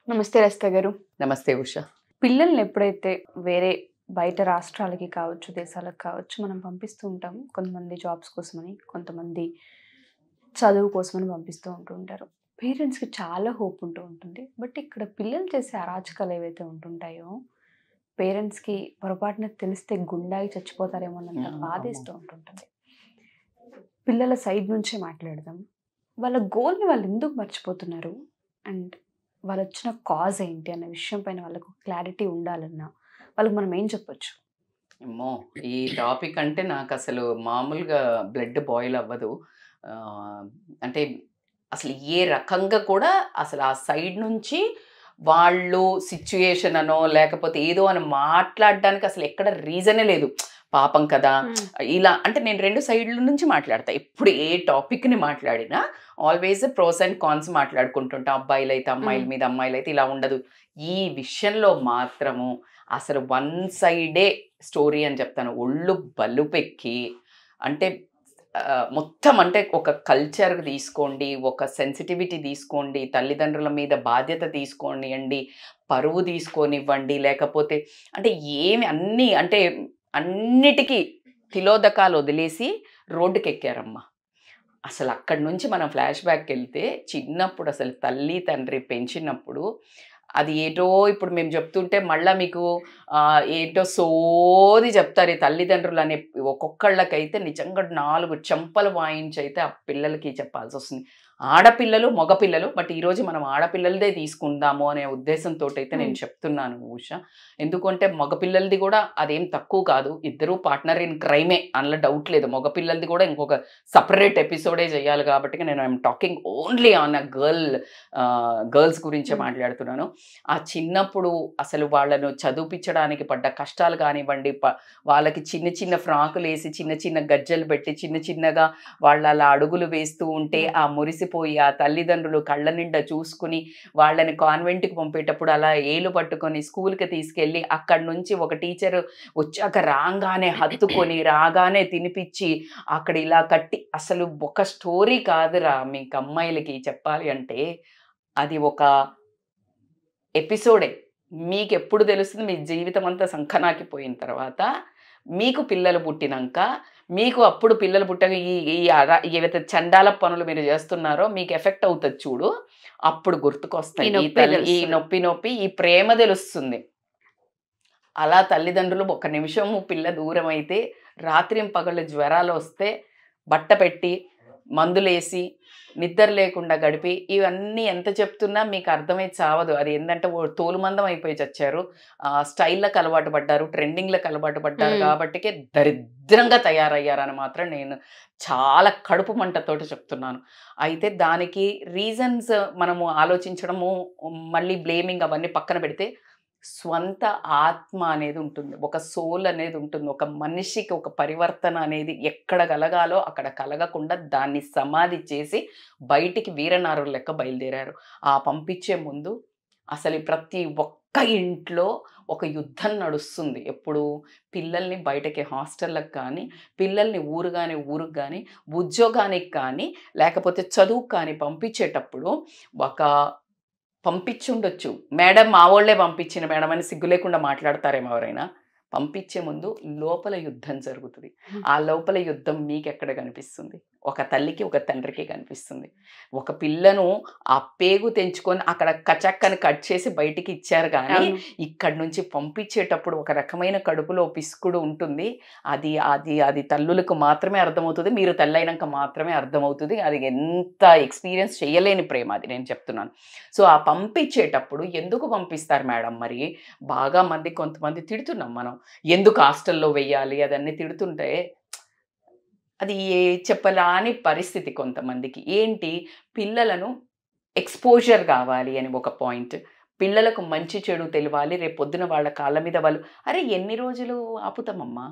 నమస్తే రజిత గారు. నమస్తే ఉష. పిల్లల్ని ఎప్పుడైతే వేరే బయట రాష్ట్రాలకి కావచ్చు, దేశాలకు కావచ్చు మనం పంపిస్తూ ఉంటాం. కొంతమంది జాబ్స్ కోసమని, కొంతమంది చదువు కోసమని పంపిస్తూ ఉంటారు. పేరెంట్స్‌కి చాలా హోప్ ఉంటూ ఉంటుంది. బట్ ఇక్కడ పిల్లలు చేసే అరాచకాలు ఏవైతే ఉంటుంటాయో, పేరెంట్స్‌కి పొరపాటున తెలిస్తే గుండాగి చచ్చిపోతారేమో అన్నంత బాధేస్తూ ఉంటుంటుంది. పిల్లల సైడ్ నుంచే మాట్లాడదాం. వాళ్ళ గోల్‌ని వాళ్ళు ఎందుకు మర్చిపోతున్నారు? అండ్ వాళ్ళొచ్చిన కాజ్ ఏంటి అన్న విషయం పైన వాళ్ళకు క్లారిటీ ఉండాలన్నా వాళ్ళకి మనం ఏం చెప్పొచ్చు? అమ్మో! ఈ టాపిక్ అంటే నాకసలు మామూలుగా బ్లడ్ బాయిల్ అవ్వదు. ఆహ్, అంటే అసలు ఏ రకంగా కూడా అసలు ఆ సైడ్ నుంచి వాళ్ళు సిట్యుయేషన్ అనో, లేకపోతే ఏదో అని మాట్లాడడానికి అసలు ఎక్కడ రీజనే లేదు. పాపం కదా! ఇలా అంటే నేను 2 సైడ్‌ల నుంచి మాట్లాడతా. ఎప్పుడు ఏ టాపిక్‌ని మాట్లాడినా ఆల్వేస్ ప్రోస్ అండ్ కాన్స్ మాట్లాడుకుంటుంటాం. అబ్బాయిలైతే అమ్మాయిల మీద, అమ్మాయిలైతే ఇలా ఉండదు. ఈ విషయంలో మాత్రము అసలు వన్ సైడే స్టోరీ అని చెప్తాను. ఒళ్ళు బలుపెక్కి అంటే మొత్తం అంటే ఒక కల్చర్ తీసుకోండి, ఒక సెన్సిటివిటీ తీసుకోండి, తల్లిదండ్రుల మీద బాధ్యత తీసుకోనియండి, పరువు తీసుకోనివ్వండి, లేకపోతే అంటే ఏమి అన్నీ అంటే అన్నిటికీ తిలోదకాలు వదిలేసి రోడ్డుకెక్కారమ్మ. అసలు అక్కడి నుంచి మనం ఫ్లాష్ బ్యాక్‌కెళ్తే చిన్నప్పుడు అసలు తల్లి, తండ్రి పెంచినప్పుడు అది ఏటో ఇప్పుడు మేము చెప్తుంటే మళ్ళా మీకు ఏంటో సోది చెప్తారు. ఈ తల్లిదండ్రులనే ఒక్కొక్కళ్ళకైతే నిజంగా 4 చెంపలు వాయించైతే ఆ పిల్లలకి చెప్పాల్సొస్తుంది. ఆడపిల్లలు, మగపిల్లలు. బట్ ఈరోజు మనం ఆడపిల్లలదే తీసుకుందాము అనే ఉద్దేశంతోటైతే నేను చెప్తున్నాను ఉష. ఎందుకంటే మగపిల్లలది కూడా అదేం తక్కువ కాదు. ఇద్దరూ పార్ట్నర్ ఇన్ క్రైమే అందులో డౌట్ లేదు. మగపిల్లలది కూడా ఇంకొక సెపరేట్ ఎపిసోడే చేయాలి కాబట్టి నేను I'm talking only on a girls గురించే మాట్లాడుతున్నాను. ఆ చిన్నప్పుడు అసలు వాళ్ళను చదివిపించడానికి పడ్డ కష్టాలు కానివ్వండి, వాళ్ళకి చిన్న చిన్న ఫ్రాకులేసి, చిన్న చిన్న గజ్జలు పెట్టి, చిన్న చిన్నగా వాళ్ళు అలా అడుగులు వేస్తూ ఉంటే ఆ మురిసిపోయి ఆ తల్లిదండ్రులు కళ్ళ నిండా చూసుకుని వాళ్ళని కాన్వెంట్‌కి పంపేటప్పుడు అలా ఏలు పట్టుకొని స్కూల్‌కి తీసుకెళ్ళి అక్కడి నుంచి ఒక టీచర్ వచ్చాక రాగానే హత్తుకొని, రాగానే తినిపిచ్చి, అక్కడ ఇలా కట్టి అసలు ఒక స్టోరీ కాదురా మీకు అమ్మాయిలకి చెప్పాలి అంటే అది ఒక ఎపిసోడే. మీకెప్పుడు తెలుస్తుంది మీ జీవితం అంతా సంకనాకిపోయిన తర్వాత, మీకు పిల్లలు పుట్టినంక, మీకు అప్పుడు పిల్లలు పుట్టాక ఈ ఈ ఏవైతే చండాల పనులు మీరు చేస్తున్నారో మీకు ఎఫెక్ట్ అవుతది చూడు. అప్పుడు గుర్తుకొస్తాయి. ఈ నొప్పి ఈ ప్రేమ తెలుస్తుంది. అలా తల్లిదండ్రులు ఒక నిమిషము పిల్ల దూరమైతే రాత్రింపగళ్ళు జ్వరాలొస్తే బట్ట పెట్టి, మందులేసి, నిద్ర లేకుండా గడిపి ఇవన్నీ ఎంత చెప్తున్నా మీకు అర్థమై చావదు. అది ఏందంటే తోలుమందం అయిపోయి చచ్చారు. స్టైల్‌లకు అలవాటు పడ్డారు, ట్రెండింగ్‌లకు అలవాటు పడ్డారు కాబట్టికే దరిద్రంగా తయారయ్యారని మాత్రం నేను చాలా కడుపు మంటతోటి చెప్తున్నాను. అయితే దానికి రీజన్స్ మనము ఆలోచించడము, మళ్ళీ బ్లేమింగ్ అవన్నీ పక్కన పెడితే స్వంత ఆత్మ అనేది ఉంటుంది. ఒక సోల్ అనేది ఉంటుంది. ఒక మనిషికి ఒక పరివర్తన అనేది ఎక్కడ కలగాలో అక్కడ కలగకుండా దాన్ని సమాధి చేసి బయటికి వీరనారుల లెక్క బయలుదేరారు. పంపించే ముందు అసలు ప్రతి ఒక్క ఇంట్లో ఒక యుద్ధం నడుస్తుంది. ఎప్పుడు పిల్లల్ని బయటకి హాస్టళ్ళకి కానీ, పిల్లల్ని ఊరుకి కానీ, ఉద్యోగానికి కానీ, లేకపోతే చదువుకు కానీ పంపించేటప్పుడు ఒక పంపించుండొచ్చు. మేడం మా వోళ్ళే పంపించిన మేడం అని సిగ్గు లేకుండా మాట్లాడతారేమో ఎవరైనా. పంపించే ముందు లోపల యుద్ధం జరుగుతది. ఆ లోపల యుద్ధం మీకెక్కడ కనిపిస్తుంది? ఒక తల్లికి, ఒక తండ్రికి కనిపిస్తుంది. ఒక పిల్లను ఆ పేగు తెంచుకొని అక్కడ కచక్కని కట్ చేసి బయటికి ఇచ్చారు గానీ, ఇక్కడి నుంచి పంపించేటప్పుడు ఒక రకమైన కడుపులో పిసుకుడు ఉంటుంది. అది అది అది తల్లులకు మాత్రమే అర్థమవుతది. మీరు తల్లయినంక మాత్రమే అర్థమవుతది. అది ఎంత ఎక్స్‌పీరియన్స్ చేయలేని ప్రేమ అది నేను చెప్తున్నాను. సో, ఆ పంపించేటప్పుడు ఎందుకు పంపిస్తారు మేడం మరి? బాగా కొంతమంది తిడుతున్నాం మనం. ఎందుకు హాస్టల్‌లో వెయ్యాలి అదన్నీ తిడుతుంటే అది చెప్పరాని పరిస్థితి కొంతమందికి. ఏంటి పిల్లలను ఎక్స్‌పోజర్ కావాలి అని ఒక పాయింట్. పిల్లలకు మంచి చెడు తెలవాలి. రేపొద్దున వాళ్ళ కాళ్ళ మీద వాళ్ళు అరే! ఎన్ని రోజులు ఆపుతామమ్మా?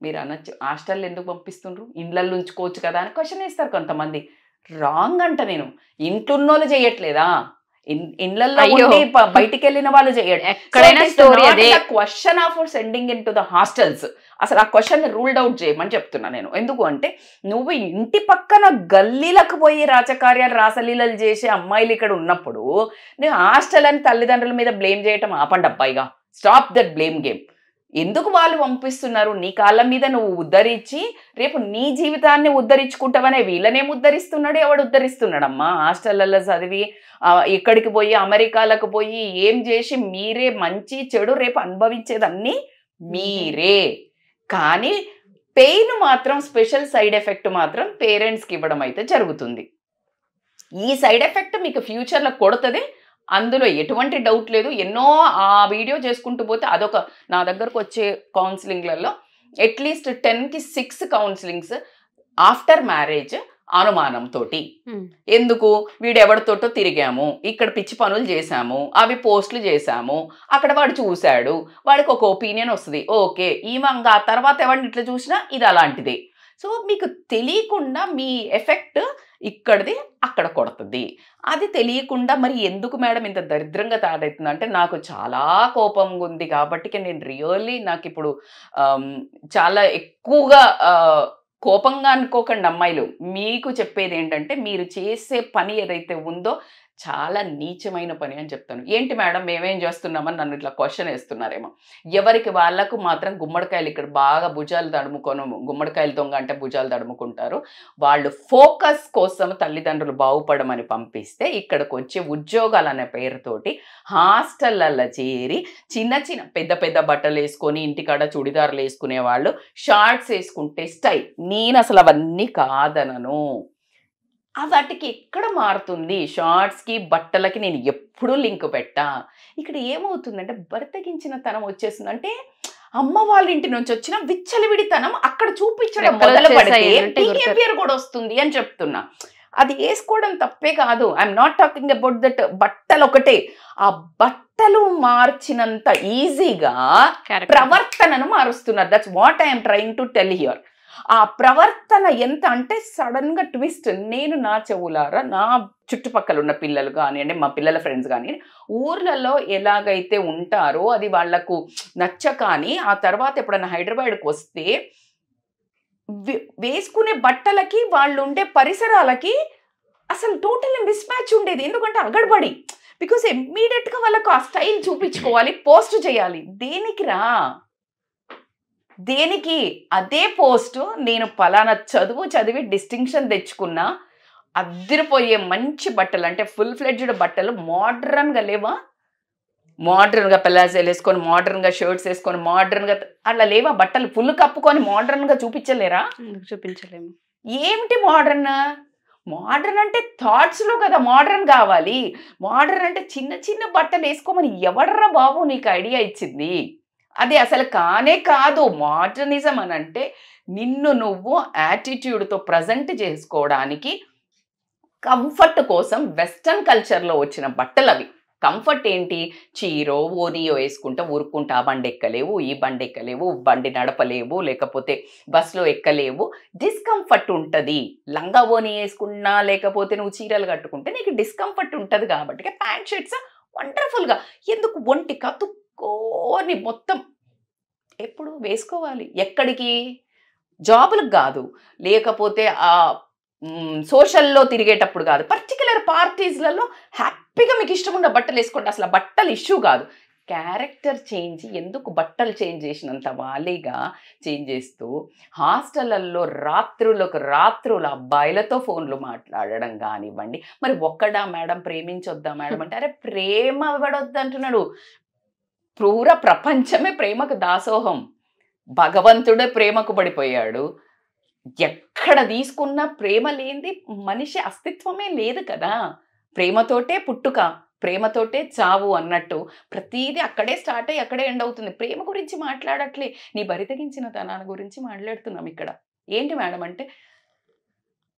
మీరు అనొచ్చు. హాస్టల్‌లో ఎందుకు పంపిస్తుండ్రు? ఇండ్లల్లో ఉంచుకోవచ్చు కదా! అని క్వెషన్ ఏస్తారు కొంతమంది. రాంగ్ అంట నేను. ఇంట్లున్నోళ్ళు చేయట్లేదా? ఇండ్లల్లో ఉండి బయటికెళ్ళిన వాళ్ళు చేయట్లేదు. ఎక్కడైనా స్టోరీ అదే. Question of sending into the hostels. అసలు ఆ క్వశ్చన్ని రూల్డ్ అవుట్ చేయమని చెప్తున్నా నేను. ఎందుకు అంటే నువ్వు ఇంటి పక్కన గల్లీలకు పోయి రాజకార్యాలు రాసలీలలు చేసే అమ్మాయిలు ఇక్కడ ఉన్నప్పుడు నేను హాస్టల్ అని తల్లిదండ్రుల మీద బ్లేమ్ చేయటం ఆపండి అబ్బాయిగా. Stop that blame game. ఎందుకు వాళ్ళు పంపిస్తున్నారు? నీ కాళ్ళ మీద నువ్వు ఉద్ధరించి రేపు నీ జీవితాన్ని ఉద్ధరించుకుంటావనే వీళ్ళనేం ఉద్ధరిస్తున్నాడు? ఎవడు ఉద్ధరిస్తున్నాడమ్మా? హాస్టళ్లలో చదివి ఇక్కడికి పోయి అమెరికాలకు పోయి ఏం చేసి మీరే మంచి చెడు రేపు అనుభవించేదన్నీ మీరే. కానీ పెయిన్ మాత్రం స్పెషల్ సైడ్ ఎఫెక్ట్ మాత్రం పేరెంట్స్కి ఇవ్వడం అయితే జరుగుతుంది. ఈ సైడ్ ఎఫెక్ట్ మీకు ఫ్యూచర్లో కొడుతుంది, అందులో ఎటువంటి డౌట్ లేదు. ఎన్నో ఆ వీడియో చేసుకుంటూ పోతే అదొక నా దగ్గరకు వచ్చే కౌన్సిలింగ్లలో అట్లీస్ట్ 10కి 6 కౌన్సిలింగ్స్ ఆఫ్టర్ మ్యారేజ్ అనుమానంతో. ఎందుకు? వీడెవడితోటో తిరిగాము, ఇక్కడ పిచ్చి పనులు చేశాము, అవి పోస్టులు చేశాము, అక్కడ వాడు చూశాడు, వాడికి ఒక ఒపీనియన్ వస్తుంది, ఓకే ఈమె ఆ తర్వాత ఎవరిని ఇట్లా చూసినా ఇది అలాంటిదే. సో మీకు తెలియకుండా మీ ఎఫెక్ట్ ఇక్కడిది అక్కడ కొడుతుంది. అది తెలియకుండా మరి ఎందుకు మేడం ఇంత దరిద్రంగా తయారవుతుంది అంటే నాకు చాలా కోపంగా ఉంది కాబట్టి నేను రియల్లీ నాకు ఇప్పుడు చాలా ఎక్కువగా కోపంగా అనుకోకండి అమ్మాయిలు. మీకు చెప్పేది ఏంటంటే మీరు చేసే పని ఏదైతే ఉందో చాలా నీచమైన పని అని చెప్తాను. ఏంటి మేడం మేమేం చేస్తున్నామని నన్ను ఇట్లా క్వశ్చన్ వేస్తున్నారేమో. ఎవరికి వాళ్ళకు మాత్రం గుమ్మడికాయలు ఇక్కడ బాగా భుజాలు తడుముకొని, గుమ్మడికాయలు దొంగ అంటే భుజాలు తడుముకుంటారు. వాళ్ళు ఫోకస్ కోసం తల్లిదండ్రులు బాగుపడమని పంపిస్తే ఇక్కడికి వచ్చే ఉద్యోగాలు అనే పేరుతోటి హాస్టళ్ళల్లో చేరి చిన్న చిన్న పెద్ద పెద్ద బట్టలు వేసుకొని ఇంటికాడ చుడిదారులు వేసుకునే వాళ్ళు షార్ట్స్ వేసుకుంటే స్టైల్. నేను అసలు అవన్నీ కాదనను. వాటికి ఎక్కడ మారుతుంది? షార్ట్స్కి బట్టలకి నేను ఎప్పుడూ లింక్ పెట్టా. ఇక్కడ ఏమవుతుందంటే బరితెగించిన తనం వచ్చేస్తుంది. అంటే అమ్మ వాళ్ళ ఇంటి నుంచి వచ్చిన విచ్చలవిడితనం అక్కడ చూపించడం మొదలు పడితే బిహేవియర్ కూడా వస్తుంది అని చెప్తున్నా. అది వేసుకోవడం తప్పే కాదు. I'm not talking about that. బట్టలు ఒకటే, ఆ బట్టలు మార్చినంత ఈజీగా ప్రవర్తనను మారుస్తున్నారు. That's what I'm trying to tell here. ఆ ప్రవర్తన ఎంత అంటే సడన్ గా ట్విస్ట్. నేను నా చెవులారా నా చుట్టుపక్కల ఉన్న పిల్లలు కానివ్వండి, మా పిల్లల ఫ్రెండ్స్ కానివ్వండి, ఊర్లలో ఎలాగైతే ఉంటారో అది వాళ్లకు నచ్చకాని ఆ తర్వాత ఎప్పుడైనా హైదరాబాద్కి వస్తే వేసుకునే బట్టలకి వాళ్ళు ఉండే పరిసరాలకి అసలు టోటల్ మిస్ మ్యాచ్ ఉండేది. ఎందుకంటే అగడబడి, బికాస్ ఇమ్మీడియట్గా వాళ్ళకు ఆ స్టైల్ చూపించుకోవాలి, పోస్ట్ చేయాలి. దేనికిరా? దేనికి? అదే పోస్టు నేను పలానా చదువు చదివి డిస్టింక్షన్ తెచ్చుకున్నా, అద్దరిపోయే మంచి బట్టలు అంటే ఫుల్ ఫ్లెడ్జ్డ్ బట్టలు మోడ్రన్గా లేవా? మోడ్రన్గా పెలాజోలు వేసుకొని, మోడ్రన్గా షర్ట్స్ వేసుకొని, మోడ్రన్గా అట్లా లేవా బట్టలు? ఫుల్ కప్పుకొని మోడ్రన్గా చూపించలేరా? చూపించలేము. ఏమిటి మోడ్రన్? మోడ్రన్ అంటే థాట్స్లో కదా మోడ్రన్ కావాలి. మోడ్రన్ అంటే చిన్న చిన్న బట్టలు వేసుకోమని ఎవడరా బాబు నీకు ఐడియా ఇచ్చింది? అది అసలు కానే కాదు. మోడర్నిజం అని అంటే నిన్ను నువ్వు యాటిట్యూడ్తో ప్రజెంట్ చేసుకోవడానికి, కంఫర్ట్ కోసం వెస్టర్న్ కల్చర్లో వచ్చిన బట్టలు అవి. కంఫర్ట్ ఏంటి? చీరో ఓనియో వేసుకుంటా ఊరుకుంటా ఆ బండి ఎక్కలేవు, ఈ బండి ఎక్కలేవు, బండి నడపలేవు, లేకపోతే బస్సులో ఎక్కలేవు, డిస్కంఫర్ట్ ఉంటుంది. లంగా ఓని వేసుకున్నా లేకపోతే నువ్వు చీరలు కట్టుకుంటే నీకు డిస్కంఫర్ట్ ఉంటుంది. కాబట్టి ప్యాంట్ షర్ట్స్ వండర్ఫుల్గా ఎందుకు ఒంటి కతుక్కోని మొత్తం ఎప్పుడు వేసుకోవాలి. ఎక్కడికి? జాబులకు కాదు, లేకపోతే ఆ సోషల్లో తిరిగేటప్పుడు కాదు, పర్టికులర్ పార్టీస్లలో హ్యాపీగా మీకు ఇష్టం ఉన్న బట్టలు వేసుకోండి. అసలు బట్టలు ఇష్యూ కాదు. క్యారెక్టర్ చేంజ్ ఎందుకు? బట్టలు చేంజ్ చేసినంత వాలీగా చేంజ్ చేస్తూ హాస్టళ్లలో రాత్రులు అబ్బాయిలతో ఫోన్లు మాట్లాడడం కానివ్వండి. మరి ఒక్కడా మేడం ప్రేమించొద్దా మేడం అంటే, అరే ప్రేమ ఇవ్వడొద్దు అంటున్నాడు. పూర ప్రపంచమే ప్రేమకు దాసోహం. భగవంతుడే ప్రేమకు పడిపోయాడు. ఎక్కడ తీసుకున్నా ప్రేమ లేనిది మనిషి అస్తిత్వమే లేదు కదా. ప్రేమతోటే పుట్టుక, ప్రేమతోటే చావు అన్నట్టు ప్రతిదీ అక్కడే స్టార్ట్ అయ్యి అక్కడే ఎండ్ అవుతుంది. ప్రేమ గురించి మాట్లాడట్లే, నీ బరితెగించిన తనాన్ని గురించి మాట్లాడుతున్నాం ఇక్కడ. ఏంటి మేడం అంటే,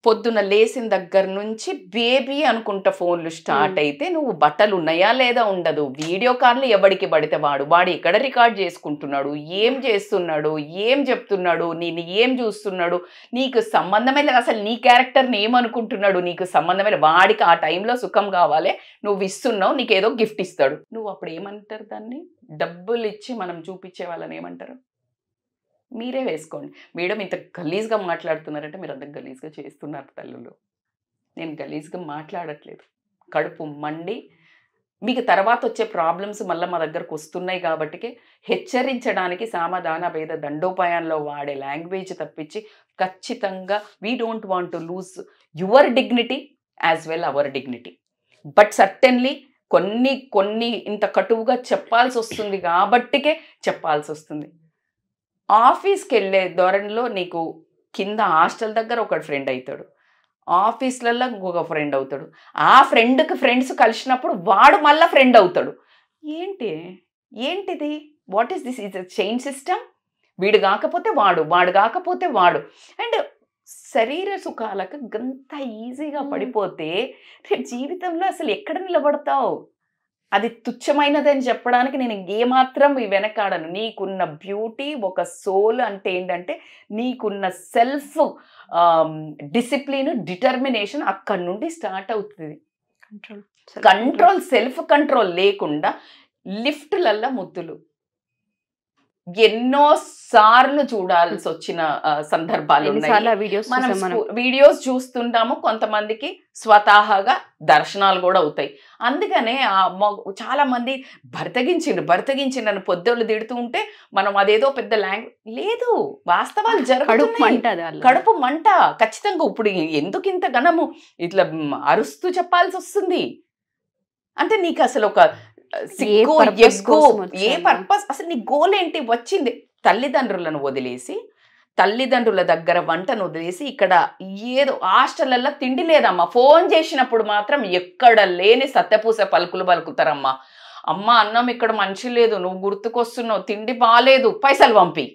పొద్దున లేసిన దగ్గర నుంచి బేబీ అనుకుంటా ఫోన్లు స్టార్ట్ అయితే నువ్వు బట్టలు ఉన్నాయా లేదా ఉండదు. వీడియో కాల్లు ఎవడికి పడితే వాడు ఎక్కడ రికార్డ్ చేసుకుంటున్నాడు, ఏం చేస్తున్నాడు, ఏం చెప్తున్నాడు, నేను ఏం చూస్తున్నాడు, నీకు సంబంధమే లేదు. అసలు నీ క్యారెక్టర్ని ఏమనుకుంటున్నాడు, నీకు సంబంధమే లేదు. వాడికి ఆ టైంలో సుఖం కావాలి, నువ్వు ఇస్తున్నావు, నీకు ఏదో గిఫ్ట్ ఇస్తాడు. నువ్వు అప్పుడు ఏమంటారు? దాన్ని డబ్బులు ఇచ్చి మనం చూపించే వాళ్ళని ఏమంటారు? మీరే వేసుకోండి. మేడం ఇంత గలీజ్గా మాట్లాడుతున్నారంటే మీరు అంత గలీజ్గా చేస్తున్నారు తల్లులు. నేను గలీజ్గా మాట్లాడట్లేదు. కడుపు మండి మీకు తర్వాత వచ్చే ప్రాబ్లమ్స్ మళ్ళీ మా దగ్గరకు వస్తున్నాయి కాబట్టికే హెచ్చరించడానికి సామధాన భేద దండోపాయంలో వాడే లాంగ్వేజ్ తప్పించి ఖచ్చితంగా we don't want to lose your dignity as well our dignity. But certainly కొన్ని ఇంత కటువుగా చెప్పాల్సి వస్తుంది కాబట్టికే చెప్పాల్సి వస్తుంది. ఆఫీస్కి వెళ్ళే ధోరణిలో నీకు కింద హాస్టల్ దగ్గర ఒక ఫ్రెండ్ అవుతాడు, ఆఫీస్లలో ఇంకొక ఫ్రెండ్ అవుతాడు, ఆ ఫ్రెండ్కి ఫ్రెండ్స్ కలిసినప్పుడు వాడు మళ్ళీ ఫ్రెండ్ అవుతాడు. ఏంటిది? What is this? Is a chain system. వీడు కాకపోతే వాడు, వాడు కాకపోతే వాడు. అండ్ శరీర సుఖాలకు గంత ఈజీగా పడిపోతే రేపు జీవితంలో అసలు ఎక్కడ నిలబడతావు? అది తుచ్చమైనదని చెప్పడానికి నేను ఏమాత్రం వెనకాడను. నీకున్న బ్యూటీ, ఒక సోల్ అంటే ఏంటంటే నీకున్న సెల్ఫ్ డిసిప్లిన్, డిటర్మినేషన్ అక్కడి నుండి స్టార్ట్ అవుతుంది. కంట్రోల్, సెల్ఫ్ కంట్రోల్ లేకుండా లిఫ్ట్లల్లో ముద్దులు ఎన్నో సార్లు చూడాల్సి వచ్చిన సందర్భాలు ఉన్నాయి. మనం వీడియోస్ చూస్తుంటాము, కొంతమందికి స్వతహాగా దర్శనాలు కూడా అవుతాయి. అందుకనే చాలా మంది భర్తగించిండని పొద్దుళ్ళు తిడుతూ ఉంటే మనం అదేదో పెద్ద లేదు, వాస్తవాలు జరుగుతున్నాయి. కడుపు మంట ఖచ్చితంగా. ఇప్పుడు ఎందుకు ఇంత ఘనము ఇట్లా అరుస్తూ చెప్పాల్సి వస్తుంది అంటే నీకు అసలు ఒక సిగ్గు, ఎగ్గు, ఏ పర్పస్? అసలు నీ గోల్ ఏంటి? వచ్చింది తల్లిదండ్రులను వదిలేసి, తల్లిదండ్రుల దగ్గర వంటను వదిలేసి, ఇక్కడ ఏదో హాస్టల్లో తిండి లేదమ్మా, ఫోన్ చేసినప్పుడు మాత్రం ఎక్కడ లేని సత్యపూస పలుకులు పలుకుతారమ్మా. అమ్మ అన్నం ఇక్కడ మంచి లేదు, నువ్వు గుర్తుకొస్తున్నావు, తిండి బాగాలేదు, పైసలు పంపి.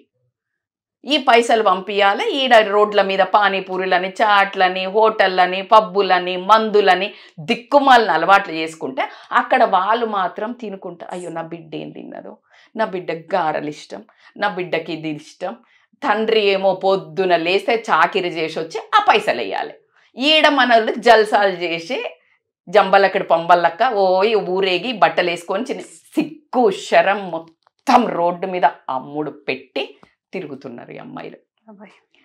ఈ పైసలు పంపించాలి. ఈడ రోడ్ల మీద పానీపూరీలని, చాట్లని, హోటళ్ళని, పబ్బులని, మందులని దిక్కుమాలని అలవాట్లు చేసుకుంటే అక్కడ వాళ్ళు మాత్రం తినుకుంటా, అయ్యో నా బిడ్డ ఏం తిన్నదో, నా బిడ్డకి గారెలు ఇష్టం, నా బిడ్డకి ఇది ఇష్టం. తండ్రి ఏమో పొద్దున లేస్తే చాకిరి చేసి వచ్చి ఆ పైసలు వేయాలి. ఈడ మనలు జల్సాలు చేసి జంబలక్కడి పంబల్లక్క ఊరేగి బట్టలు వేసుకొని సిగ్గు శరం మొత్తం రోడ్డు మీద అమ్ముడు పెట్టి తిరుగుతున్నారు ఈ అమ్మాయిలు.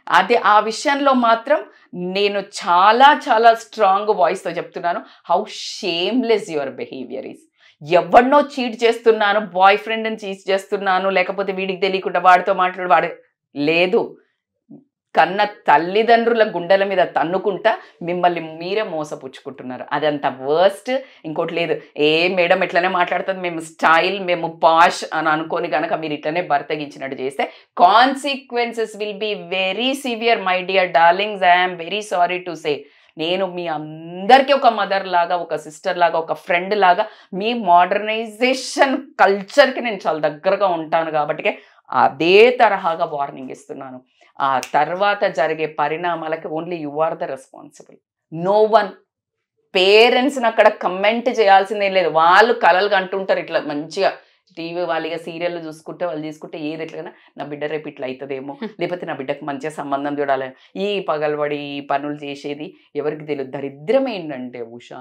అదే ఆ విషయంలో మాత్రం నేను చాలా చాలా స్ట్రాంగ్ వాయిస్తో చెప్తున్నాను. How shameless your behaviour is. ఎవరినో చీట్ చేస్తున్నాను, బాయ్ ఫ్రెండ్ని చీట్ చేస్తున్నాను, లేకపోతే వీడికి తెలియకుండా వాడితో వాడు లేదు. కన్న తల్లిదండ్రుల గుండెల మీద తన్నుకుంటా మిమ్మల్ని మీరే మోసపుచ్చుకుంటున్నారు. అదంత వర్స్ట్. ఇంకోటి లేదు, మేడం ఇట్లనే మాట్లాడుతుంది, మేము స్టైల్, మేము పాష్ అని అనుకోని కనుక మీరు ఇట్లనే బర్తగించినట్టు చేస్తే consequences will be very severe my dear darlings. I'm very sorry to say. నేను మీ అందరికీ ఒక మదర్ లాగా, ఒక సిస్టర్ లాగా, ఒక ఫ్రెండ్ లాగా, మీ మోడర్నైజేషన్ కల్చర్కి నేను చాలా దగ్గరగా ఉంటాను కాబట్టి అదే తరహాగా వార్నింగ్ ఇస్తున్నాను. ఆ తర్వాత జరిగే పరిణామాలకి only you are the responsible. No one. పేరెంట్స్ని అక్కడ కమెంట్ చేయాల్సిందే లేదు. వాళ్ళు కలలు అంటుంటారు ఇట్లా మంచిగా టీవీ వాళ్ళు ఇక సీరియల్ చూసుకుంటే వాళ్ళు తీసుకుంటే ఏది ఎట్లయినా నా బిడ్డ రేపు ఇట్లా అవుతుందేమో, లేకపోతే నా బిడ్డకు మంచిగా సంబంధం చూడాలి. ఈ పగలబడి ఈ పనులు చేసేది ఎవరికి తెలియదు. దరిద్రం ఏంటంటే ఉషా,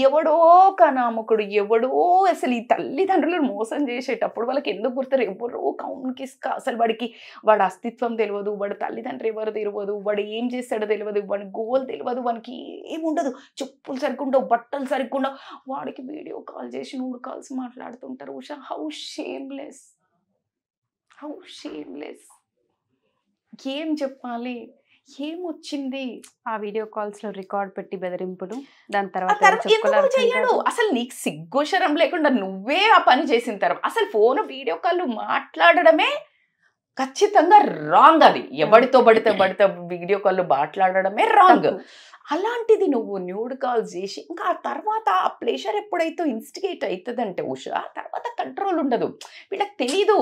ఎవడో కనామకుడు, ఎవడో అసలు ఈ తల్లిదండ్రులను మోసం చేసేటప్పుడు వాళ్ళకి ఎందుకు గుర్తారు? ఎవరో కౌన్కి అసలు వాడి అస్తిత్వం తెలియదు, వాడి తల్లిదండ్రులు ఎవరు తెలియదు, వాడు ఏం చేస్తాడో తెలియదు, వాడి గోల్ తెలియదు, వానికి ఏముండదు, చెప్పులు సరిగ్గా ఉండవు, బట్టలు సరిగ్గా ఉండవు, వాడికి వీడియో కాల్ చేసి 3 కాల్స్ మాట్లాడుతుంటారు. Usha, how shameless, how shameless. ఏం చెప్పాలి? ఏమొచ్చింది? ఆ వీడియో కాల్స్ లో రికార్డ్ పెట్టి బెదిరింపులు, దాని తర్వాత చెయ్యడు. అసలు నీకు సిగ్గుశరం లేకుండా నువ్వే ఆ పని చేసిన తర్వాత అసలు ఫోన్ వీడియో కాల్ మాట్లాడడమే ఖచ్చితంగా రాంగ్. అది ఎవడితో పడితే వీడియో కాల్ మాట్లాడడమే రాంగ్. అలాంటిది నువ్వు న్యూడ్ కాల్స్ చేసి ఇంకా ఆ తర్వాత ఆ ప్లేషర్ ఎప్పుడైతే ఇన్స్టిగేట్ అవుతుందంటే ఉషా, తర్వాత కంట్రోల్ ఉండదు. వీళ్ళకి తెలీదు.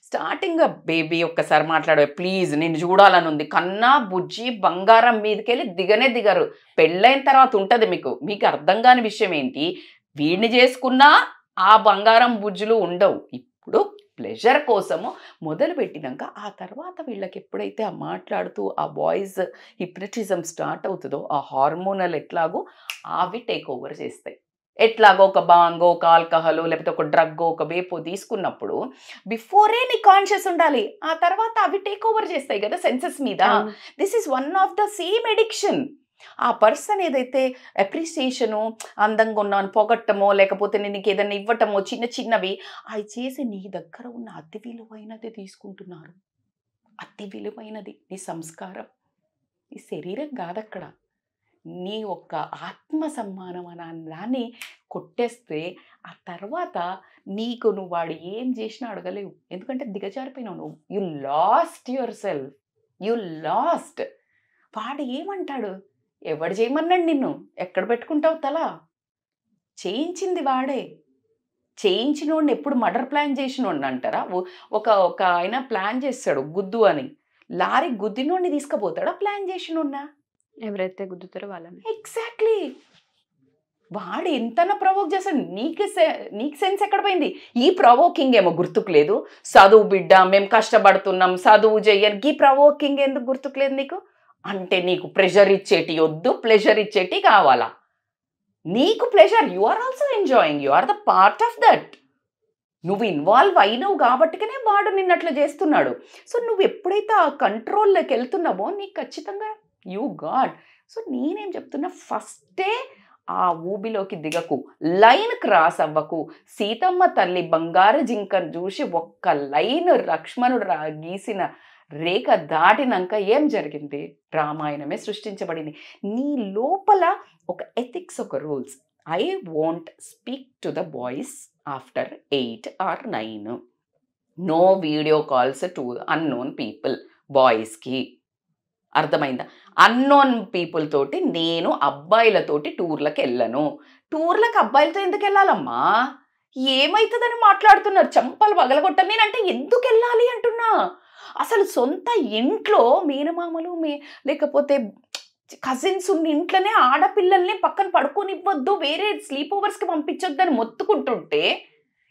స్టార్టింగ్ బేబీ ఒక్కసారి మాట్లాడే, ప్లీజ్ నేను చూడాలని ఉంది, కన్నా బుజ్జి బంగారం మీదకెళ్ళి దిగరు. పెళ్ళైన తర్వాత ఉంటుంది మీకు అర్థం కాని విషయం ఏంటి, వీడిని చేసుకున్నా ఆ బంగారం బుజ్జులు ఉండవు. ఇప్పుడు ప్లెజర్ కోసము మొదలుపెట్టినాక ఆ తర్వాత వీళ్ళకి ఎప్పుడైతే ఆ మాట్లాడుతూ ఆ వాయిస్ హిప్నటిజం స్టార్ట్ అవుతుందో, ఆ హార్మోనల్ ఎట్లాగో అవి టేక్ ఓవర్ చేస్తాయి. ఎట్లాగో ఒక బాంగో, ఒక ఆల్కహాల్, లేకపోతే ఒక డ్రగ్, ఒక వేపో తీసుకున్నప్పుడు బిఫోరే నీ కాన్షియస్ ఉండాలి. ఆ తర్వాత అవి టేక్ ఓవర్ చేస్తాయి కదా సెన్సెస్ మీద. This is one of the same addiction. ఆ పర్సన్ ఏదైతే అప్రిసియేషను, అందంగా ఉన్నాను పొగట్టమో, లేకపోతే నీకు ఏదైనా ఇవ్వటమో, చిన్న చిన్నవి అవి చేసి నీ దగ్గర ఉన్న అతి విలువైనది తీసుకుంటున్నారు. అతి విలువైనది నీ సంస్కారం, నీ శరీరం కాదక్కడ, నీ ఒక్క ఆత్మ సమ్మానం అనే దాన్ని కొట్టేస్తే ఆ తర్వాత నీకు నువ్వు వాడు ఏం చేసినా అడగలేవు. ఎందుకంటే దిగజారిపోయినావు నువ్వు. You lost your self, you last. వాడు ఏమంటాడు? ఎవడు చేయమన్నాడు నిన్ను? ఎక్కడ పెట్టుకుంటావు తల? చేయించింది వాడే. చేయించినోడిని ఎప్పుడు మర్డర్ ప్లాన్ చేసినోడిని అంటారా? ఒక ఒక ఆయన ప్లాన్ చేస్తాడు గుద్దు అని, లారీ గుద్దినోడిని తీసుకుపోతాడా ప్లాన్ చేసినోడినా? ఎవరైతే గుద్దుతారో వాళ్ళని. ఎగ్జాక్ట్లీ. వాడు ఎంతనా ప్రవోక్ చేస్తాడు. నీకు సెన్స్ ఎక్కడ పోయింది? ఈ ప్రవోకింగ్ ఏమో గుర్తుకు లేదు. చదువు బిడ్డ, మేము కష్టపడుతున్నాం, చదువు చెయ్యని ఈ ప్రవోకింగ్ ఎందుకు గుర్తుకు లేదు నీకు? అంటే నీకు ప్రెషర్ ఇచ్చేటి వద్దు, ప్లెజర్ ఇచ్చేటి కావాలా? నీకు pleasure, you are also enjoying, you are the part of that. నువ్వు ఇన్వాల్వ్ అయినవు కాబట్టికనే వాడు నిన్నట్లు చేస్తున్నాడు. సో నువ్వు ఎప్పుడైతే ఆ కంట్రోల్లోకి వెళ్తున్నావో నీకు ఖచ్చితంగా యూ గాడ్. సో నేనేం చెప్తున్నా, ఫస్టే ఆ ఊబిలోకి దిగకు, లైన్ క్రాస్ అవ్వకు. సీతమ్మ తల్లి బంగారు జింకను చూసి ఒక్క లైన్ లక్ష్మణుడు గీసిన రేఖ దాటినాక ఏం జరిగింది? రామాయణమే సృష్టించబడింది. నీ లోపల ఒక ఎథిక్స్, ఒక rules. I won't speak to the boys after 8 or 9. No video calls to unknown people. బాయ్స్కి అర్థమైందా? అన్నోన్ పీపుల్ తోటి నేను అబ్బాయిలతోటి టూర్లకు వెళ్ళను. టూర్లకు అబ్బాయిలతో ఎందుకు వెళ్ళాలమ్మా? ఏమవుతుందని మాట్లాడుతున్నారు. చంపలు పగలగొట్టాలి. నేనంటే ఎందుకు వెళ్ళాలి అంటున్నా. అసలు సొంత ఇంట్లో మేనమామలు లేకపోతే కజిన్స్ ఉన్న ఇంట్లోనే ఆడపిల్లల్ని పక్కన పడుకోనివ్వద్దు, వేరే స్లీప్ ఓవర్స్కి పంపించొద్దని మొత్తుకుంటుంటే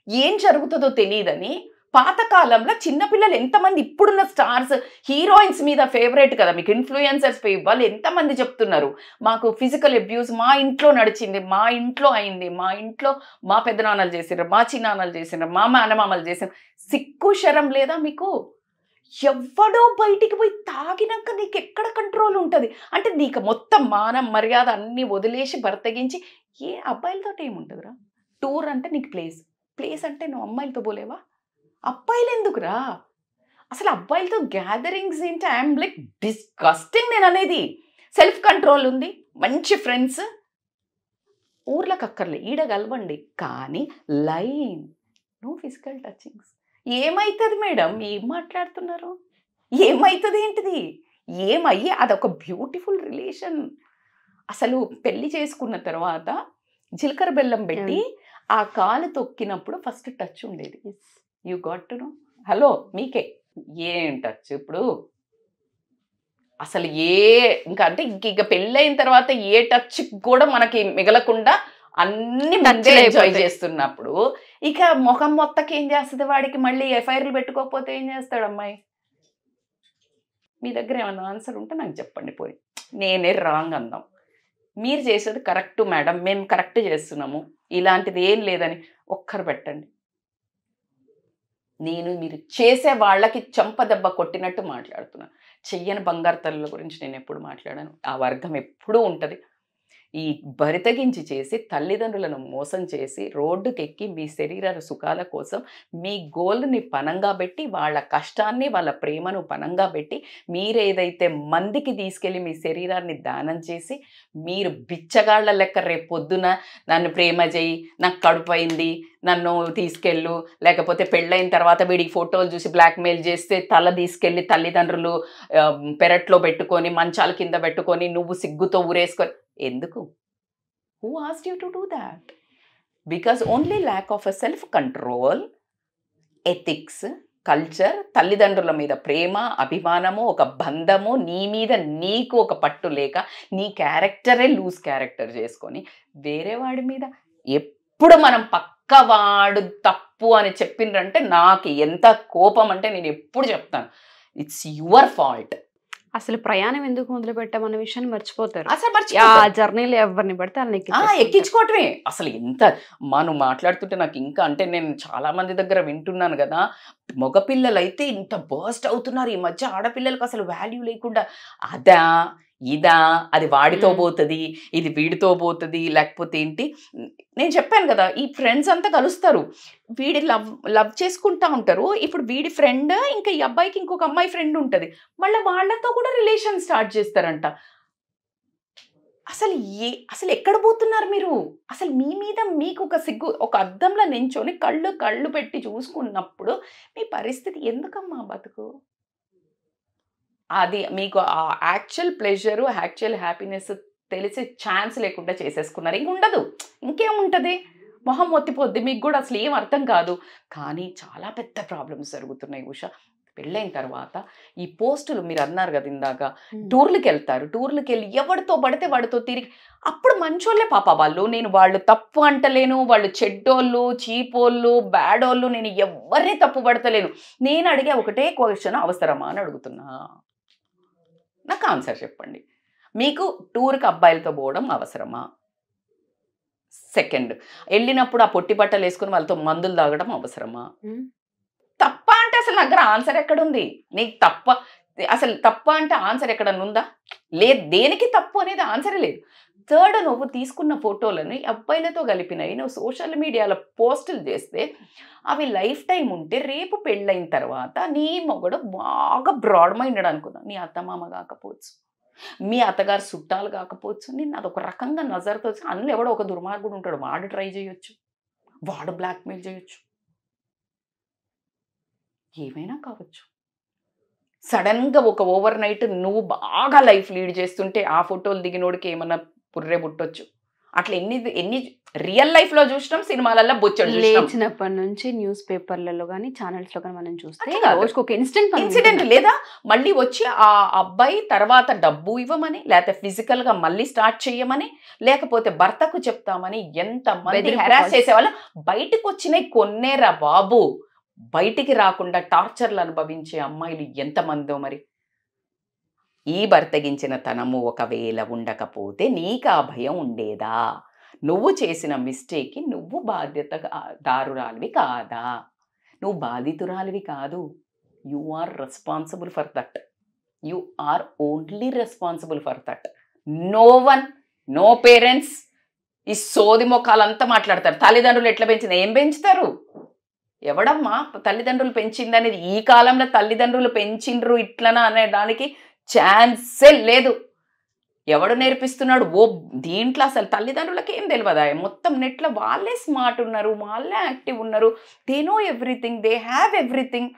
ఏం జరుగుతుందో తెలియదని, పాతకాలంలో చిన్నపిల్లలు ఎంతమంది, ఇప్పుడున్న స్టార్స్ హీరోయిన్స్ మీద ఫేవరెట్ కదా మీకు, ఇన్ఫ్లుయెన్సర్స్ వాళ్ళు ఎంతమంది చెప్తున్నారు, మాకు ఫిజికల్ అబ్యూస్ మా ఇంట్లో నడిచింది, మా ఇంట్లో అయింది, మా ఇంట్లో మా పెద్దనాన్నలు చేసినారు, మా చిన్నాన్నలు చేసినారు, మా మేనమామలు చేసినారు. సిక్కు శరం లేదా మీకు? ఎవ్వడో బయటికి పోయి తాగినాక నీకు ఎక్కడ కంట్రోల్ ఉంటుంది? అంటే నీకు మొత్తం మానం మర్యాద అన్నీ వదిలేసి బర్తగించి ఏ అబ్బాయిలతో ఏముంటుందిరా? టూర్ అంటే నీకు ప్లేస్ అంటే నువ్వు అమ్మాయిలతో పోలేవా? అబ్బాయిలు ఎందుకురా? అసలు అబ్బాయిలతో గ్యాదరింగ్స్ ఏంటి? I'm like disgusting. నేను అనేది సెల్ఫ్ కంట్రోల్ ఉంది, మంచి ఫ్రెండ్స్, ఊర్లకు అక్కర్లే, ఈడ కలవండి, కానీ లైన్ నో ఫిజికల్ టచింగ్స్. ఏమవుతుంది మేడం? ఏం మాట్లాడుతున్నారు? ఏమవుతుంది ఏంటిది? ఏమయ్యి అదొక బ్యూటిఫుల్ రిలేషన్. అసలు పెళ్లి చేసుకున్న తర్వాత జీలకర్ర బెల్లం పెట్టి ఆ కాలు తొక్కినప్పుడు ఫస్ట్ టచ్ ఉండేది. You got to know. Hello మీకే ఏం టచ్ ఇప్పుడు? అసలు ఇంకా అంటే ఇంక పెళ్ళైన తర్వాత ఏ టచ్ కూడా మనకి మిగలకుండా అన్ని మంచి ఎంజాయ్ చేస్తున్నప్పుడు ఇక ముఖం మొత్తకి ఏం చేస్తుంది వాడికి? మళ్ళీ ఎఫ్ఐఆర్లు పెట్టుకోకపోతే ఏం చేస్తాడు అమ్మాయి? మీ దగ్గర ఏమన్నా ఆన్సర్ ఉంటే నాకు చెప్పండి. పోయి నేనే రాంగ్ అందాం, మీరు చేసేది కరెక్ట్ మేడం, మేము కరెక్ట్ చేస్తున్నాము, ఇలాంటిది ఏం లేదని ఒక్కరు పెట్టండి. నేను మీరు చేసే వాళ్ళకి చెంపదెబ్బ కొట్టినట్టు మాట్లాడుతున్నాను. చెయ్యని బంగారు తల్లుల గురించి నేను ఎప్పుడు మాట్లాడాను. ఆ వర్గం ఎప్పుడూ ఉంటుంది. ఈ బరితగించి చేసి తల్లిదండ్రులను మోసం చేసి రోడ్డుకెక్కి మీ శరీర సుఖాల కోసం మీ గోల్ని పనంగా పెట్టి, వాళ్ళ కష్టాన్ని వాళ్ళ ప్రేమను పనంగా పెట్టి, మీరేదైతే మందికి తీసుకెళ్ళి మీ శరీరాన్ని దానం చేసి, మీరు బిచ్చగాళ్ల లెక్క రేపు పొద్దున నన్ను ప్రేమ చేయి, నాకు కడుపైంది, నన్ను తీసుకెళ్ళు, లేకపోతే పెళ్ళైన తర్వాత వీడికి ఫోటోలు చూసి బ్లాక్మెయిల్ చేస్తే తల తీసుకెళ్ళి తల్లిదండ్రులు పెరట్లో పెట్టుకొని మంచాల కింద పెట్టుకొని నువ్వు సిగ్గుతో ఊరేసుకొని ఎందుకు? Who asked you to do that? Because only lack of a self control, ethics, culture, తల్లిదండ్రుల మీద ప్రేమ, అభిమానము, ఒక బంధము, నీ మీద నీకు ఒక పట్టు లేక నీ క్యారెక్టరే లూజ్ క్యారెక్టర్ చేసుకొని వేరే వాడి మీద ఎప్పుడు మనం పక్కవాడు తప్పు అని చెప్పిండ్రంటే నాకు ఎంత కోపం అంటే నేను ఎప్పుడు చెప్తాను, ఇట్స్ యువర్ ఫాల్ట్. అసలు ప్రయాణం ఎందుకు మొదలు పెట్టామన్న విషయాన్ని మర్చిపోతారు. అసలు ఆ మర్చిపోతారు. జర్నీలో ఎవరిని పడితే వాళ్ళని ఎక్కించుకోవటమే. అసలు ఎంత మనం మాట్లాడుతుంటే నాకు ఇంకా అంటే నేను చాలా మంది దగ్గర వింటున్నాను కదా, మగపిల్లలైతే ఇంత బర్స్ట్ అవుతున్నారు ఈ మధ్య, ఆడపిల్లలకు అసలు వాల్యూ లేకుండా అదా ఇదా, అది వాడితో పోతుంది, ఇది వీడితో పోతుంది, లేకపోతే ఏంటి. నేను చెప్పాను కదా, ఈ ఫ్రెండ్స్ అంతా కలుస్తారు, వీడి లవ్ చేసుకుంటా ఉంటారు. ఇప్పుడు వీడి ఫ్రెండ్ ఇంకా ఈ అబ్బాయికి ఇంకొక అమ్మాయి ఫ్రెండ్ ఉంటుంది, మళ్ళీ వాళ్ళతో కూడా రిలేషన్ స్టార్ట్ చేస్తారంట. అసలు ఎక్కడ పోతున్నారు మీరు? అసలు మీ మీద మీకు ఒక సిగ్గు, ఒక అద్దంలో నించొని కళ్ళు పెట్టి చూసుకున్నప్పుడు మీ పరిస్థితి ఎందుకమ్మా బతుకు? అది మీకు ఆ యాక్చువల్ ప్లెజరు, యాక్చువల్ హ్యాపీనెస్ తెలిసే ఛాన్స్ లేకుండా చేసేసుకున్నారు. ఇంకుండదు, ఇంకేముంటుంది, మొహం మొత్తిపోద్ది, మీకు కూడా అసలు ఏం అర్థం కాదు. కానీ చాలా పెద్ద ప్రాబ్లమ్స్ జరుగుతున్నాయి ఉషా. పెళ్ళైన తర్వాత ఈ పోస్టులు మీరు అన్నారు కదా ఇందాక, టూర్లకు వెళ్తారు, టూర్లకు వెళ్ళి ఎవరితో పడితే వాడితో తిరిగి, అప్పుడు మంచోళ్ళే పాప వాళ్ళు, నేను వాళ్ళు తప్పు అంటలేను, వాళ్ళు చెడ్డోళ్ళు, చీపోళ్ళు, బ్యాడోళ్ళు, నేను ఎవరిని తప్పు పడతలేను. నేను అడిగే ఒకటే క్వశ్చన్, అవసరమా అని అడుగుతున్నా. నాకు ఆన్సర్ చెప్పండి. మీకు టూర్కి అబ్బాయిలతో పోవడం అవసరమా? సెకండ్, వెళ్ళినప్పుడు ఆ పొట్టి బట్టలు వేసుకుని వాళ్ళతో మందులు తాగడం అవసరమా? తప్ప అంటే అసలు నా దగ్గర ఆన్సర్ ఎక్కడుంది? నీకు తప్ప, అసలు తప్ప అంటే ఆన్సర్ ఎక్కడన్నా ఉందా? లేదు, దేనికి తప్పు అనేది ఆన్సరే లేదు. థర్డ్, నువ్వు తీసుకున్న ఫోటోలను అబ్బాయిలతో కలిపినవి నువ్వు సోషల్ మీడియాలో పోస్టులు చేస్తే అవి లైఫ్ టైం ఉంటే, రేపు పెళ్ళైన తర్వాత నీ మొగుడు బాగా బ్రాడ్ మైండెడ్ అనుకుందా, నీ అత్తమామ కాకపోవచ్చు, మీ అత్తగారు చుట్టాలు కాకపోవచ్చు, నిన్ను అదొక రకంగా నజర్తో, అందులో ఎవడో ఒక దుర్మార్గుడు ఉంటాడు, వాడు ట్రై చేయొచ్చు, వాడు బ్లాక్మెయిల్ చేయొచ్చు, ఏమైనా కావచ్చు. సడన్గా ఒక ఓవర్ నైట్ నువ్వు బాగా లైఫ్ లీడ్ చేస్తుంటే ఆ ఫోటోలు దిగినోడికి ఏమన్నా పుర్రే పుట్టొచ్చు. అట్లా ఎన్ని రియల్ లైఫ్ లో చూసినాం, సినిమాలలో బొచ్చడు లేచినప్పటి నుంచి న్యూస్ పేపర్లలో కానీ ఛానల్స్ లో కానీ మనం చూస్తే రోజుకి ఒక ఇన్సిడెంట్ లేదా మళ్ళీ వచ్చి ఆ అబ్బాయి తర్వాత డబ్బు ఇవ్వమని, లేకపోతే ఫిజికల్ గా మళ్ళీ స్టార్ట్ చేయమని, లేకపోతే భర్తకు చెప్తామని ఎంత మంది హెరాస్ చేసేవాళ్ళు. బయటకు వచ్చినాయి కొన్నేరా బాబు, బయటికి రాకుండా టార్చర్లు అనుభవించే అమ్మాయిలు ఎంతమందో. మరి ఈ బర్తగించిన తనము ఒకవేళ ఉండకపోతే నీకు ఆ భయం ఉండేదా? నువ్వు చేసిన మిస్టేక్కి నువ్వు దారురాలివి కాదా? నువ్వు బాధితురాలివి కాదు. You are responsible for that. You are only responsible for that. No one, no parents. ఈ సోది మొక్కలంతా మాట్లాడతారు. తల్లిదండ్రులు ఎట్లా పెంచింది, ఏం పెంచుతారు? ఎవడమ్మా తల్లిదండ్రులు పెంచిందనేది? ఈ కాలంలో తల్లిదండ్రులు పెంచిండ్రు ఇట్లనా అనే దానికి ఛాన్సే లేదు. ఎవడు నేర్పిస్తున్నాడు? ఓ దీంట్లో అసలు తల్లిదండ్రులకి ఏం తెలియదా? మొత్తం నెట్లో వాళ్ళే స్మార్ట్ ఉన్నారు, వాళ్ళే యాక్టివ్ ఉన్నారు, they know everything, they have everything.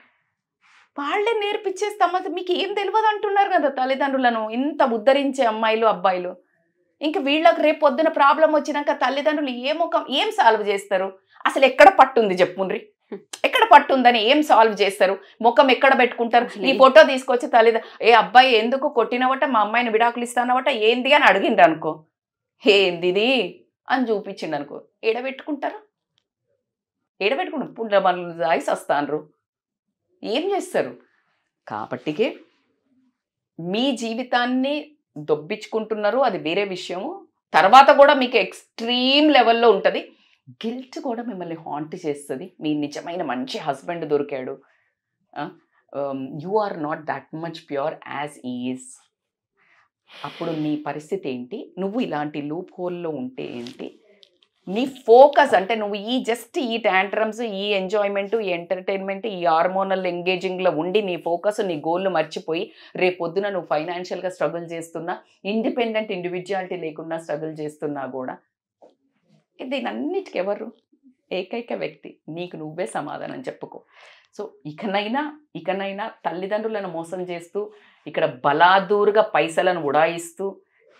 వాళ్ళే నేర్పించేస్తాం. మీకు ఏం తెలియదు అంటున్నారు కదా తల్లిదండ్రులను ఇంత ఉద్ధరించే అమ్మాయిలు అబ్బాయిలు. ఇంకా వీళ్ళకి రేపు పొద్దున ప్రాబ్లం వచ్చినాక తల్లిదండ్రులు ఏం సాల్వ్ చేస్తారు? అసలు ఎక్కడ పట్టుంది చెప్పుండ్రి, ఎక్కడ పట్టుందని ఏం సాల్వ్ చేస్తారు? ముఖం ఎక్కడ పెట్టుకుంటారు? నీ ఫోటో తీసుకొచ్చి ఏ అబ్బాయి ఎందుకు కొట్టినవట, మా అమ్మాయిని విడాకులు ఇస్తానవట, ఏంది అని అడిగిండ్రు అనుకో, ఏందిది అని చూపించిండు అనుకో, ఎడబెట్టుకుంటారు? పుండ్ల పనులు దాయిసి వస్తాన్రు, ఏం చేస్తారు? కాబట్టికే మీ జీవితాన్ని దొబ్బించుకుంటున్నారు, అది వేరే విషయము. తర్వాత కూడా మీకు ఎక్స్ట్రీమ్ లెవెల్లో ఉంటుంది. గిల్ట్ కూడా మిమ్మల్ని హాంట్ చేస్తుంది. మీ నిజమైన మంచి హస్బెండ్ దొరికాడు, you are not that much pure as is. అప్పుడు నీ పరిస్థితి ఏంటి? నువ్వు ఇలాంటి లూప్ హోల్లో ఉంటే ఏంటి? నీ ఫోకస్ అంటే నువ్వు ఈ ట్యాంట్రమ్స్, ఈ ఎంజాయ్మెంట్, ఈ ఎంటర్టైన్మెంట్, ఈ హార్మోనల్ ఎంగేజింగ్లో ఉండి నీ ఫోకస్, నీ గోల్ను మర్చిపోయి రేపు పొద్దున నువ్వు ఫైనాన్షియల్గా స్ట్రగుల్ చేస్తున్నా, ఇండిపెండెంట్ ఇండివిజువాలిటీ లేకుండా స్ట్రగుల్ చేస్తున్నా కూడా దీనన్నిటికీ ఎవరు? ఏకైక వ్యక్తి నీకు నువ్వే సమాధానం చెప్పుకో. సో ఇకనైనా తల్లిదండ్రులను మోసం చేస్తూ, ఇక్కడ బలాదూరుగా పైసలను ఉడాయిస్తూ,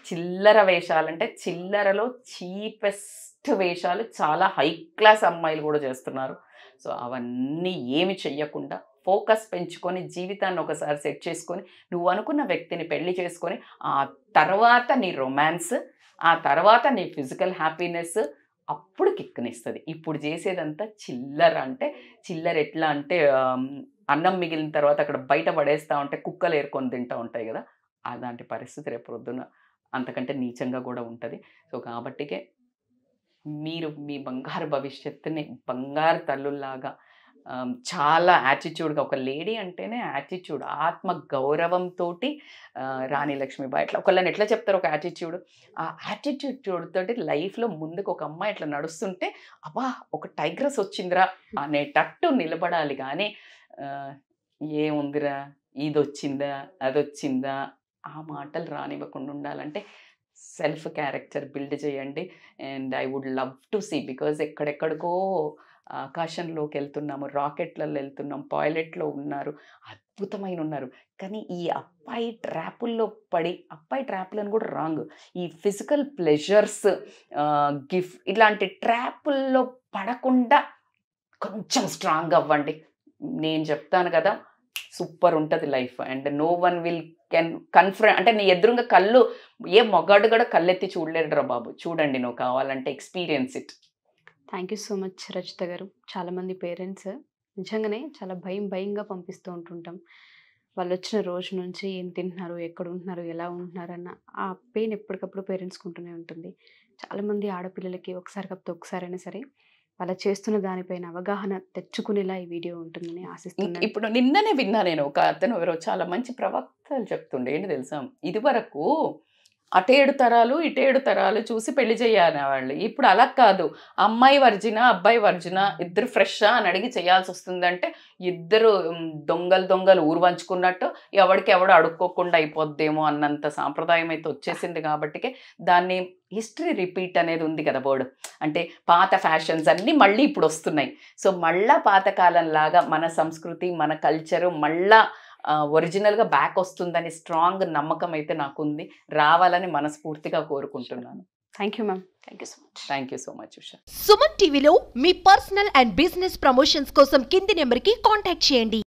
చిల్లర వేషాలంటే చిల్లరలో చీపెస్ట్ వేషాలు చాలా హై క్లాస్ అమ్మాయిలు కూడా చేస్తున్నారు. సో అవన్నీ ఏమి చెయ్యకుండా ఫోకస్ పెంచుకొని జీవితాన్ని ఒకసారి సెట్ చేసుకొని నువ్వు అనుకున్న వ్యక్తిని పెళ్లి చేసుకొని ఆ తర్వాత నీ రొమాన్స్, ఆ తర్వాత నీ ఫిజికల్ హ్యాపీనెస్ అప్పుడు కిక్కనిస్తుంది. ఇప్పుడు చేసేదంతా చిల్లర. అంటే చిల్లర ఎట్లా అంటే అన్నం మిగిలిన తర్వాత అక్కడ బయట పడేస్తూ ఉంటే కుక్కలు ఏరుకొని తింటూ ఉంటాయి కదా, అలాంటి పరిస్థితి రేపు పొద్దున అంతకంటే నీచంగా కూడా ఉంటుంది. సో కాబట్టికే మీరు మీ బంగారు భవిష్యత్తుని బంగారు తల్లుల్లాగా చాలా యాటిట్యూడ్గా, ఒక లేడీ అంటేనే యాటిట్యూడ్, ఆత్మ గౌరవంతో రాణి లక్ష్మీబాయి ఇట్లా ఒకళ్ళని ఎట్లా చెప్తారు ఒక యాటిట్యూడ్, ఆ యాటిట్యూడ్ తోటి లైఫ్లో ముందుకు ఒక అమ్మాయి ఇట్లా నడుస్తుంటే అబ్బా ఒక టైగ్రెస్ వచ్చిందిరా అనేటట్టు నిలబడాలి. కానీ ఏముందిరా ఇది వచ్చిందా అది వచ్చిందా ఆ మాటలు రానివ్వకుండా ఉండాలంటే సెల్ఫ్ క్యారెక్టర్ బిల్డ్ చేయండి. And I would love to see, because ఎక్కడెక్కడికో ఆకాశంలోకి వెళ్తున్నాము, రాకెట్లలో వెళ్తున్నాం, పైలట్లో ఉన్నారు, అద్భుతమైన ఉన్నారు. కానీ ఈ అబ్బాయి ట్రాపుల్లో పడి, అబ్బాయి ట్రాపులను కూడా రాంగ్, ఈ ఫిజికల్ ప్లెజర్స్ ఇలాంటి ట్రాపుల్లో పడకుండా కొంచెం స్ట్రాంగ్ అవ్వండి. నేను చెప్తాను కదా, సూపర్ ఉంటుంది life. And no one will confront అంటే నీ ఎదురుగా కళ్ళు ఏ మొగాడు కూడా కళ్ళెత్తి చూడలేడురా బాబు. చూడండి నువ్వు కావాలంటే, experience it. Thank you so much Rachitha గారు. చాలామంది పేరెంట్స్ నిజంగానే చాలా భయంగా పంపిస్తూ ఉంటుంటాం. వాళ్ళు వచ్చిన రోజు నుంచి ఏం తింటున్నారు, ఎక్కడ ఉంటున్నారు, ఎలా ఉంటున్నారు అన్న ఆ పెయిన్ ఎప్పటికప్పుడు పేరెంట్స్కి ఉంటూనే ఉంటుంది. చాలామంది ఆడపిల్లలకి ఒకసారి కాకపోతే ఒకసారైనా సరే వాళ్ళ చేస్తున్న దానిపైన అవగాహన తెచ్చుకునేలా ఈ వీడియో ఉంటుందని ఆశిస్తున్నాను. ఇప్పుడు నిన్ననే విన్నా నేను, ఒక అతను ఎవరో చాలా మంచి ప్రవక్తలు చెప్తుండే, ఏంటి తెలుసా, ఇది వరకు అటేడు తరాలు ఇటేడు తరాలు చూసి పెళ్లి చేయాలి వాళ్ళు. ఇప్పుడు అలా కాదు, అమ్మాయి వర్జిన అబ్బాయి వర్జిన ఇద్దరు ఫ్రెషా అని అడిగి చేయాల్సి వస్తుందంటే ఇద్దరు దొంగలు ఊరు వంచుకున్నట్టు ఎవడికి ఎవడు అడుక్కోకుండా అయిపోద్దేమో అన్నంత సాంప్రదాయం అయితే వచ్చేసింది. కాబట్టికే దాన్ని హిస్టరీ రిపీట్ అనేది ఉంది కదా వర్డ్, అంటే పాత ఫ్యాషన్స్ అన్నీ మళ్ళీ ఇప్పుడు వస్తున్నాయి. సో మళ్ళా పాతకాలం లాగా మన సంస్కృతి మన కల్చరు మళ్ళా ఒరిజినల్గా బ్యాక్ వస్తుందని స్ట్రాంగ్ నమ్మకం అయితే నాకుంది. రావాలని మనస్ఫూర్తిగా కోరుకుంటున్నాను. Thank you ma'am. Thank you so much. Thank you so much Usha. Suman టీవీలో మీ పర్సనల్ అండ్ బిజినెస్ ప్రమోషన్స్ కోసం కింది నెంబర్కి కాంటాక్ట్ చేయండి.